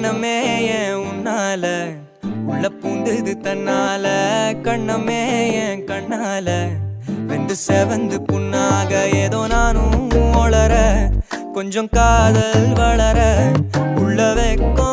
எண்ணமே ஏன் உன்னால உள்ள பூந்தது தன்னால கண்ணமே ஏன் கண்ணால வெந்து செவந்து புண்ணாக ஏதோ நானும் ஒளர கொஞ்சம் காதல் வளர உள்ள வெக்கம்